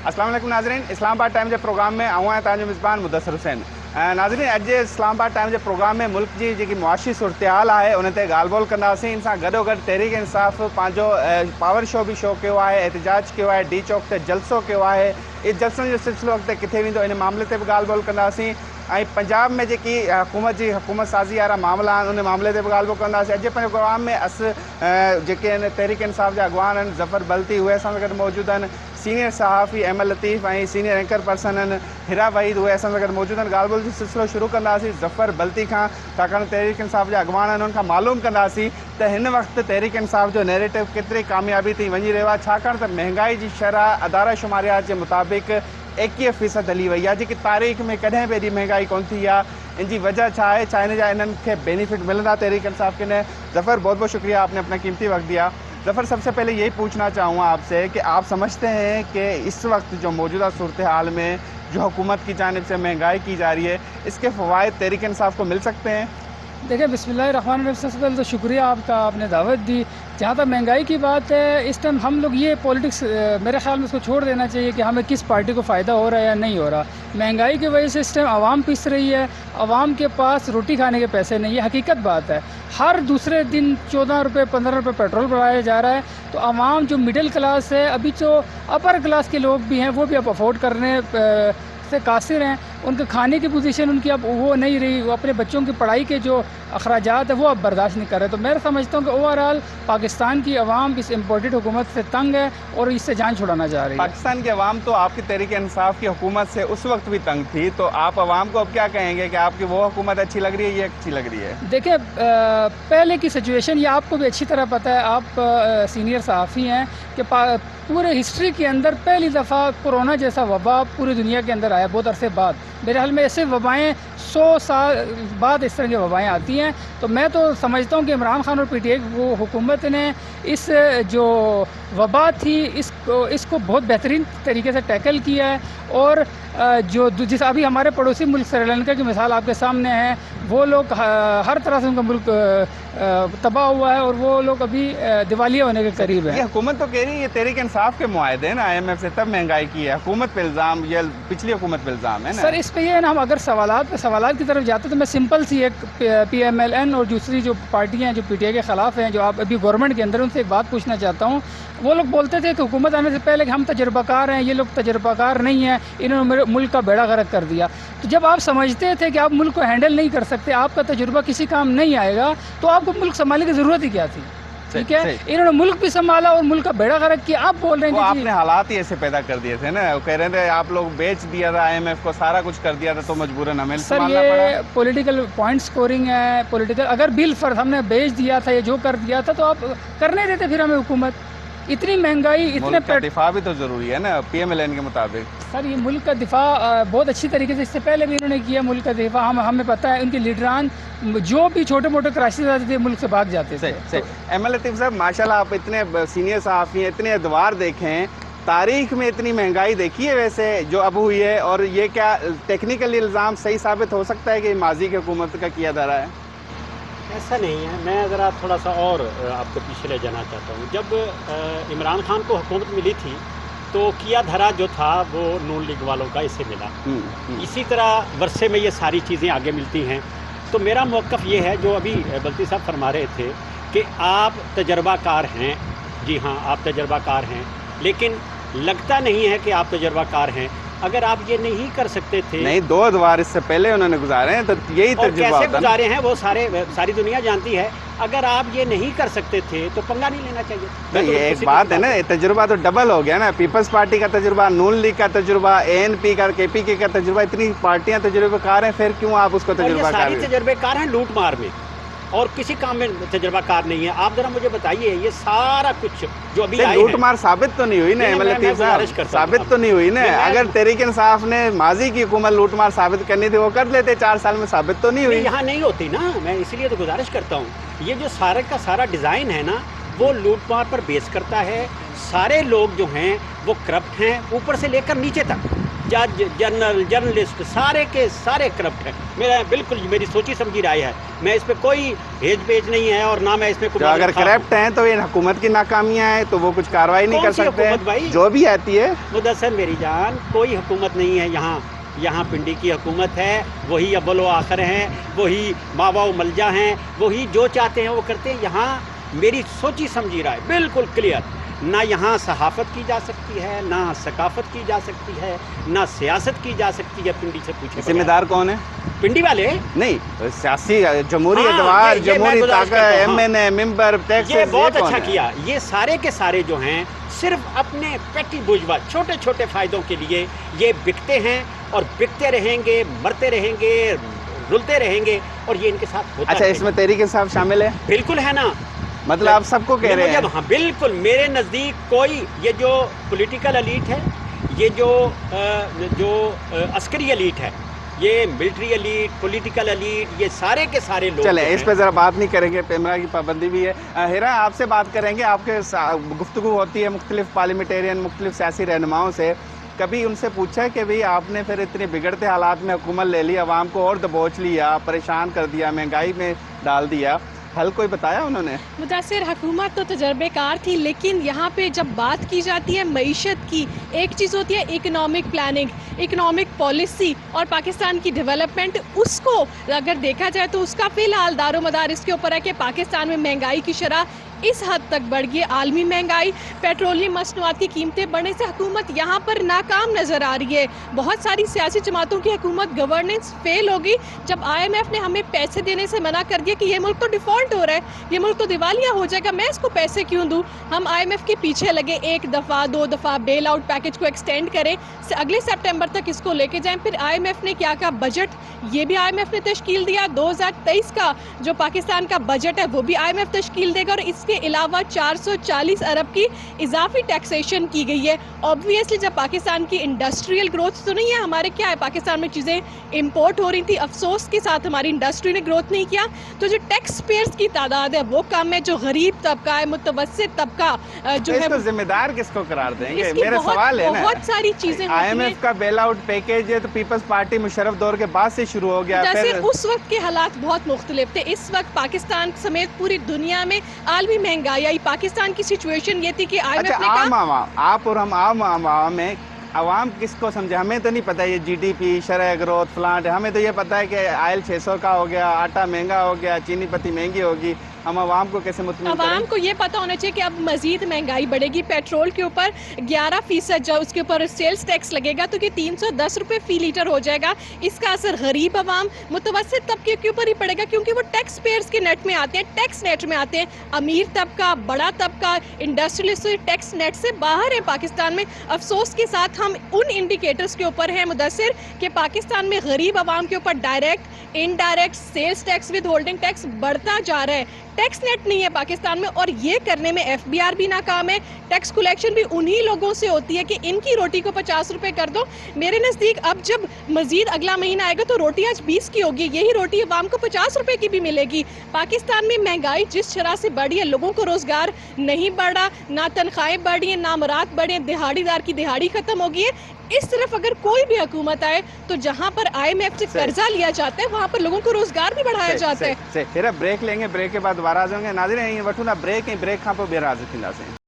अस्सलाम वालेकुम नाज़रीन, इस्लामाबाद टाइम जे प्रोग्राम में आऊं आहियां तव्हांजो मिज़बान मुदस्सिर हुसैन। नाज़रीन, अॼु जे इस्लामाबाद टाइम जे प्रोग्राम में मुल्क जी जेकी मुआशी सूरत-हाल आहे उन ते ॻाल्हि ॿोल कंदासीं। इन सां गॾोगॾु तहरीक इंसाफ़ पंहिंजो पावर शो बि शो कयो आहे, एहतिजाज कयो आहे, डी चौक ते जलसो कयो आहे। इस जलसनि जो सिलसिलो अॻिते किथे वेंदो इन मामले ते बि ॻाल्हि ॿोल कंदासीं। ऐं पंजाब में जेकी हुकूमत साज़ी वारा मामला आहिनि उन मामले ते बि ॻाल्हि ॿोल कंदासीं। अॼु पंहिंजे प्रोग्राम में जेके आहिनि तहरीक इंसाफ़ जा अॻवान आहिनि ज़फ़र बल्ती, उहे असां सां गॾु मौजूदु आहिनि। सीनियर सहाफ़ी अहमद लतीफ़ ऐं सीनियर एंकर पर्सन आहिनि हिरा वहीद, उहे असां सां गॾु मौजूदु आहिनि। ॻाल्हि ॿोल जो सिलसिलो शुरू कंदासीं ज़फ़र बल्ती खां, छाकाणि तहरीक इंसाफ़ जा अॻवान आहिनि उन्हनि खां मालूम कंदासीं त हिन वक़्तु तहरीक इंसाफ़ जो नैरेटिव केतिरी कामयाबी ताईं वञी रहियो आहे, छाकाणि त महांगाई जी शरह अदारा शुमारियात जे मुताबिक़ 21% हली वई आहे, जेकी तारीख़ में कॾहिं बि एॾी महांगाई कोन थी आहे। इन जी वजह छा आहे, छा इन्हनि खे बेनिफिट मिलंदा तहरीक इंसाफ़ के न? ज़फ़र, बहुत बहुत शुक्रिया, आपने अपना कीमती वक्त दिया। ज़फ़र, सबसे पहले यही पूछना चाहूँगा आपसे कि आप समझते हैं कि इस वक्त जो मौजूदा सूरत हाल में जो हुकूमत की जानिब से महंगाई की जा रही है, इसके फ़वाइद तहरीक इंसाफ़ को मिल सकते हैं? देखिए, बिस्मिल्लाहिर्रहमानिर्रहीम, सबसे पहले तो शुक्रिया आपका, आपने दावत दी। जहाँ तक महंगाई की बात है, इस टाइम हम लोग ये पॉलिटिक्स मेरे ख्याल में इसको छोड़ देना चाहिए कि हमें किस पार्टी को फ़ायदा हो रहा है या नहीं हो रहा। महंगाई की वजह से इस टाइम आवाम पिस रही है, आवाम के पास रोटी खाने के पैसे नहीं है, हकीकत बात है। हर दूसरे दिन 14 रुपये 15 रुपये पेट्रोल बढ़ाया जा रहा है, तो आवाम जो मिडिल क्लास है, अभी जो अपर क्लास के लोग भी हैं वो भी अब अफोर्ड करने से कासिर हैं। उनके खाने की पोजीशन उनकी अब वो नहीं रही, वो अपने बच्चों की पढ़ाई के जो अखराजात है वो अब बर्दाश्त नहीं कर रहे। तो मैं समझता हूँ कि ओवरऑल पाकिस्तान की आवाम इस इम्पोर्टेड हुकूमत से तंग है और इससे जान छुड़ाना चाह रही है। पाकिस्तान की आवाम तो आपकी तहरीक इंसाफ़ की हुकूमत से उस वक्त भी तंग थी, तो आप आवाम को अब क्या कहेंगे कि आपकी वो हुकूमत अच्छी लग रही है, ये अच्छी लग रही है? देखिए, पहले की सिचुएशन ये आपको भी अच्छी तरह पता है, आप सीनियर सहाफ़ी हैं, कि पूरे हिस्ट्री के अंदर पहली दफ़ा कोरोना जैसा वबा पूरी दुनिया के अंदर आया बहुत अरसे बाद। मेरे हाल में ऐसे वबाएँ 100 साल बाद इस तरह की वबाएँ आती हैं। तो मैं तो समझता हूँ कि इमरान खान और पीटीआई वो हुकूमत ने इस जो वबा थी इसको बहुत बेहतरीन तरीके से टैकल किया है। और जिस अभी हमारे पड़ोसी मुल्क श्रीलंका की मिसाल आपके सामने है, वो लोग हर तरह से उनका मुल्क तबाह हुआ है और वो लोग अभी दिवालिया होने के करीब है। ये हुकूमत तो कह रही है ये तहरीक इंसाफ़ के मुआहदे हैं ना IMF से, तब महंगाई की है। हुकूमत पे इल्ज़ाम, ये पिछली हुकूमत पे इल्ज़ाम है ना? सर, इस पे ये है ना, हम अगर सवालात की तरफ जाते तो मैं सिंपल सी एक PMLN और दूसरी जो पार्टियाँ हैं जो PTI के ख़िलाफ़ हैं, जो आप अभी गवर्नमेंट के अंदर, उनसे एक बात पूछना चाहता हूँ। वो लोग बोलते थे कि हुकूमत आने से पहले कि हम तजर्बाकार हैं, ये लोग तजर्बाकार नहीं हैं, इन्होंने मुल्क का बेड़ा गर्क कर दिया। तो जब आप समझते थे कि आप मुल्क को हैंडल नहीं कर सकते, आपका तजुर्बा किसी काम नहीं आएगा, तो आपको मुल्क संभालने की ज़रूरत ही क्या थी? ठीक है, इन्होंने मुल्क भी संभाला और मुल्क का बेड़ा गर्क किया। आप बोल रहे हैं कि आपने हालात ही ऐसे पैदा कर दिए थे ना, वो कह रहे थे आप लोग बेच दिया था IMF को, सारा कुछ कर दिया था, तो मजबूरन हमें संभालना पड़ा। सर, ये पॉलिटिकल पॉइंट स्कोरिंग है, पॉलिटिकल। अगर बिल फर्ज हमने बेच दिया था या जो कर दिया था, तो आप करने देते फिर हमें हुकूमत। इतनी महंगाई, इतने दिफा भी तो ज़रूरी है ना PMLN के मुताबिक। सर, ये मुल्क का दिफा बहुत अच्छी तरीके से इससे पहले भी इन्होंने किया मुल्क का दिफा। हमें पता है, उनके लीडरान जो भी छोटे मोटे क्राइसिस आते थे मुल्क से भाग जाते थे। अहमद लतीफ़ साहब, माशाल्लाह आप इतने सीनियर सहाफ़ी हैं, इतने अदवार देखे हैं, तारीख़ में इतनी महंगाई देखी है वैसे जो अब हुई है, और ये क्या टेक्निकल इल्ज़ाम सही साबित हो सकता है कि माजी की हुकूमत का किया जा रहा है? ऐसा नहीं है। मैं ज़रा थोड़ा सा और आपको पीछे ले जाना चाहता हूँ। जब इमरान खान को हुकूमत मिली थी तो किया धरा जो था वो नून लीग वालों का इससे मिला। इसी तरह वर्षे में ये सारी चीज़ें आगे मिलती हैं। तो मेरा मौक़िफ़ ये है, जो अभी बल्ती साहब फरमा रहे थे कि आप तजर्बाकार हैं। जी हाँ, आप तजर्बाकार हैं, लेकिन लगता नहीं है कि आप तजर्बाकार हैं। अगर आप ये नहीं कर सकते थे, नहीं, 2 अदवार इससे पहले उन्होंने गुजारे हैं, तो यही तजुर्बा कैसे गुजारे हैं वो सारी दुनिया जानती है। अगर आप ये नहीं कर सकते थे तो पंगा नहीं लेना चाहिए। तो ये एक बात है ना, तजुर्बा तो डबल हो गया ना, पीपल्स पार्टी का तजुर्बा, नून लीग का तजुर्बा, ANP का, KPK का तजुर्बा, इतनी पार्टियां तजुर्बेकार हैं, फिर क्यों आप उसको तजुर्बाकार? सारी तजुर्बेकार हैं लूट मार में, और किसी काम में तजर्बाकार नहीं है। आप जरा मुझे बताइए, ये सारा कुछ जो अभी लूट मार साबित तो नहीं हुई ना अहमद लतीफ़ साहब? साबित तो नहीं हुई ना। अगर तहरीक इंसाफ ने माजी की हुकूमत लूट मार साबित करनी थी वो कर लेते, 4 साल में साबित तो नहीं हुई। यहाँ नहीं होती ना, मैं इसलिए तो गुजारिश करता हूँ। ये जो सारे का सारा डिज़ाइन है ना, वो लूट मार पर बेस करता है। सारे लोग जो हैं वो करप्ट हैं, ऊपर से लेकर नीचे तक। जज जनरल जर्नलिस्ट सारे के सारे करप्ट हैं। मेरा बिल्कुल मेरी सोची समझी राय है, मैं इस पे कोई हेज पेज नहीं है और ना मैं इसमें तो अगर करप्ट हैं तो ये हुकूमत की नाकामियां हैं तो वो कुछ कार्रवाई नहीं कर सकते, जो भी आती है। मुदस्सर मेरी जान, कोई हुकूमत नहीं है यहाँ पिंडी की हुकूमत है, वही अव्वल व आखिर हैं, वही मावा मलजा हैं, वही जो चाहते हैं वो करते हैं। यहाँ मेरी सोची समझी राय बिल्कुल क्लियर, ना यहाँ सहाफ़त की जा सकती है, ना सकाफ़त की जा सकती है, ना सियासत की जा सकती है। पिंडी से पूछे जिम्मेदार कौन है? पिंडी वाले नहीं, सियासी जमहूरी एतवार, जमहूरी ताकत, MNA मेंबर, टैक्स, ये बहुत अच्छा किया। ये सारे के सारे जो हैं सिर्फ अपने पेटी बुर्जुआ छोटे छोटे फ़ायदों के लिए ये बिकते हैं और बिकते रहेंगे, मरते रहेंगे, रुलते रहेंगे, और ये इनके साथ होता है। अच्छा, इसमें तहरीक इंसाफ शामिल है? बिल्कुल है ना, मतलब आप सबको कह रहे हैं? हाँ बिल्कुल, मेरे नज़दीक कोई ये जो पॉलिटिकल एलीट है, ये जो अस्करी एलीट है, ये मिलिट्री एलीट, पॉलिटिकल एलीट, ये सारे के सारे लोग। चले इस पे ज़रा बात नहीं करेंगे, कैमरा की पाबंदी भी है। हिरा, आपसे बात करेंगे, आपके गुफ्तगू होती है मुख्तलिफ पार्लियामेंटेरियन, मुख्तलिफ सियासी रहनुमाओं से, कभी उनसे पूछा कि भाई आपने फिर इतने बिगड़ते हालात में हुकूमत ले ली, आवाम को और दबोच लिया, परेशान कर दिया, महंगाई में डाल दिया, हल कोई बताया उन्होंने? मुदस्सिर, हुकूमत तो तजर्बेकार थी, लेकिन यहाँ पे जब बात की जाती है मईशत की, एक चीज़ होती है इकनॉमिक प्लानिंग, इकनॉमिक पॉलिसी और पाकिस्तान की डेवलपमेंट, उसको अगर देखा जाए तो उसका फ़िलहाल दारोमदार इसके ऊपर है कि पाकिस्तान में महंगाई की शरह इस हद तक बढ़ गई। आलमी महंगाई, पेट्रोलियम मसनूआत की कीमतें बढ़ने से हुकूमत यहाँ पर नाकाम नज़र आ रही है। बहुत सारी सियासी जमातों की हुकूमत गवर्नेंस फेल होगी। जब IMF ने हमें पैसे देने से मना कर दिया कि ये मुल्क तो डिफ़ॉल्ट हो रहा है, ये मुल्क तो दिवालिया हो जाएगा, मैं इसको पैसे क्यों दूँ, हम IMF के पीछे लगे, एक दफ़ा दो दफ़ा बेल आउट पैकेज को एक्सटेंड करें, अगले सितंबर तक इसको लेके जाएं। फिर IMF ने क्या कहा, बजट, ये भी IMF ने तश्कील दिया। 2023 का जो पाकिस्तान का बजट है वो भी IMF तश्कील देगा, और इसके अलावा 440 अरब की इजाफी टैक्सेशन की गई है। ऑब्वियसली जब पाकिस्तान की इंडस्ट्रियल ग्रोथ तो नहीं है, हमारे क्या है, पाकिस्तान में चीज़ें इंपोर्ट हो रही थी, अफसोस के साथ हमारी इंडस्ट्री ने ग्रोथ नहीं किया, तो जो टैक्स पेयर्स की तादाद है वो कम है, जो गरीब तबका है, मुतवस्सित तबका जो है, इसको जिम्मेदार किसको करार देंगे? मेरा सवाल है ना, बहुत सारी चीज़ें IMF का बेल आउट पैकेज है तो पीपल्स पार्टी मुशर्रफ दौर के बाद से शुरू हो गया, फिर उस वक्त के हालात बहुत मुख्तलिफ थे। इस वक्त पाकिस्तान समेत पूरी दुनिया में आलमी महंगाई आई। पाकिस्तान की सिचुएशन ये थी कि IMF ने कहा, आप और हम आम में आवाम किसको समझे? हमें तो नहीं पता ये GDP, शरह ग्रोथ, प्लांट, हमें तो ये पता है कि ऑयल 600 का हो गया, आटा महंगा हो गया, चीनी पत्ती महंगी होगी, हम आवाम को कैसे मुतमिन करें? आवाम को ये पता होना चाहिए कि अब मजीद महंगाई बढ़ेगी। पेट्रोल के ऊपर 11% जब उसके ऊपर सेल्स टैक्स लगेगा तो कि 310 रुपये फ़ी लीटर हो जाएगा। इसका असर गरीब आवाम, मुतवस्सित तबके के ऊपर ही पड़ेगा, क्योंकि वो टैक्स पेयर्स के नेट में आते हैं, टैक्स नेट में आते हैं। अमीर तबका, बड़ा तबका, इंडस्ट्रियलिस्ट टैक्स नेट से बाहर है पाकिस्तान में। अफसोस के साथ हम उन इंडिकेटर्स के ऊपर हैं मुदस्सिर कि पाकिस्तान में गरीब आवाम के ऊपर direct, indirect sales tax withholding tax बढ़ता जा रहा है। टैक्स नेट नहीं है पाकिस्तान में, और ये करने में FBR भी नाकाम है। टैक्स कलेक्शन भी उन्हीं लोगों से होती है कि इनकी रोटी को 50 रुपए कर दो। मेरे नज़दीक अब जब मजीद अगला महीना आएगा तो रोटी आज 20 की होगी, यही रोटी अवाम को 50 रुपए की भी मिलेगी। पाकिस्तान में महंगाई जिस शरह से बढ़ी है, लोगों को रोज़गार नहीं बढ़ा, ना तनख्वाहें बढ़ी हैं, ना मरात बढ़े, दिहाड़ीदार की दिहाड़ी ख़त्म हो गई है। इस तरफ अगर कोई भी हुकूमत आए तो जहाँ पर IMF से कर्जा लिया जाता है वहाँ पर लोगों को रोजगार भी बढ़ाया जाता है। फिर ब्रेक लेंगे, ब्रेक के बाद दोबारा आ जाएंगे। नाज़रीन, वठूं ना ब्रेक, ब्रेक खां पोइ ॿीहर हाज़िर थींदासीं।